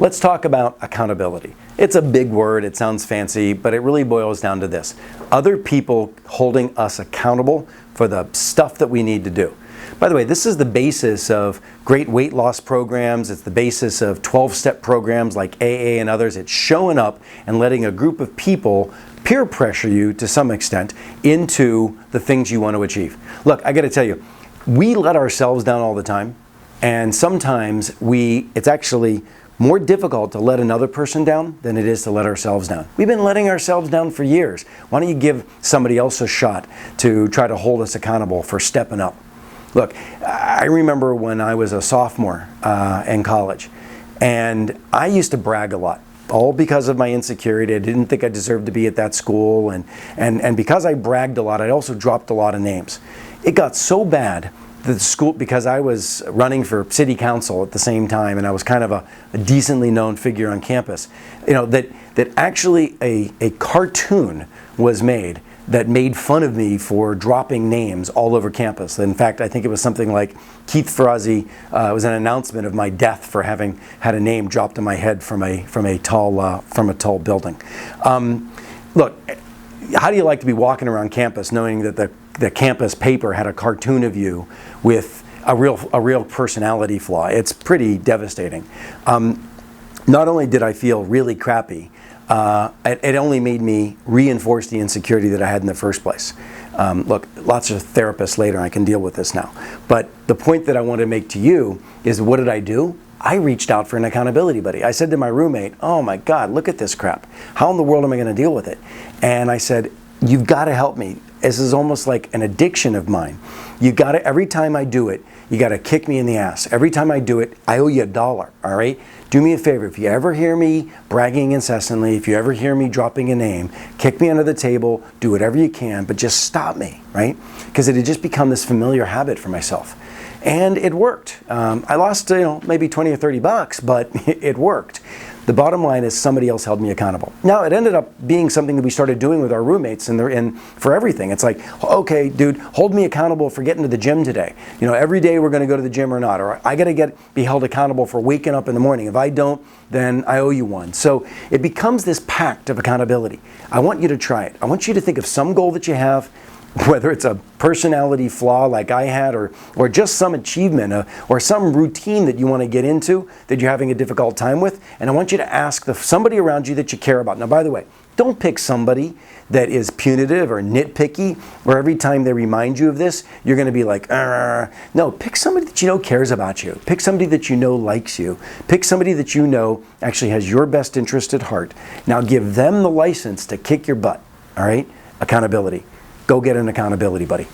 Let's talk about accountability. It's a big word, it sounds fancy, but it really boils down to this. Other people holding us accountable for the stuff that we need to do. By the way, this is the basis of great weight loss programs. It's the basis of 12-step programs like AA and others. It's showing up and letting a group of people peer pressure you to some extent into the things you want to achieve. Look, I got to tell you, we let ourselves down all the time, and sometimes it's actually more difficult to let another person down than it is to let ourselves down. We've been letting ourselves down for years. Why don't you give somebody else a shot to try to hold us accountable for stepping up? Look, I remember when I was a sophomore in college, and I used to brag a lot, all because of my insecurity. I didn't think I deserved to be at that school, and because I bragged a lot, I also dropped a lot of names. It got so bad that the school, because I was running for city council at the same time, and I was kind of a decently known figure on campus, that actually a cartoon was made that made fun of me for dropping names all over campus. In fact, I think it was something like Keith Ferrazzi, it was an announcement of my death for having had a name dropped on my head from a tall building. Look, how do you like to be walking around campus knowing that the campus paper had a cartoon of you with a real personality flaw? It's pretty devastating. Not only did I feel really crappy, it only made me reinforce the insecurity that I had in the first place. Look, lots of therapists later, I can deal with this now. But the point that I want to make to you is, what did I do? I reached out for an accountability buddy. I said to my roommate, oh my God, look at this crap. How in the world am I going to deal with it? And I said, you've got to help me. This is almost like an addiction of mine. You got to, every time I do it, you got to kick me in the ass. Every time I do it, I owe you $1, all right? Do me a favor. If you ever hear me bragging incessantly, if you ever hear me dropping a name, kick me under the table, do whatever you can, but just stop me, right? Because it had just become this familiar habit for myself. And it worked. I lost, maybe 20 or 30 bucks, but it worked. The bottom line is somebody else held me accountable. Now, it ended up being something that we started doing with our roommates and for everything. It's like, okay, dude, hold me accountable for getting to the gym today. Every day we're going to go to the gym or not. Or I got to be held accountable for waking up in the morning. If I don't, then I owe you one. So it becomes this pact of accountability. I want you to try it. I want you to think of some goal that you have, whether it's a personality flaw like I had, or just some achievement, or some routine that you want to get into that you're having a difficult time with, and I want you to ask somebody around you that you care about. Now, by the way, don't pick somebody that is punitive or nitpicky, where every time they remind you of this, you're going to be like, no, pick somebody that you know cares about you. Pick somebody that you know likes you. Pick somebody that you know actually has your best interest at heart. Now give them the license to kick your butt, all right? Accountability. Go get an accountability buddy.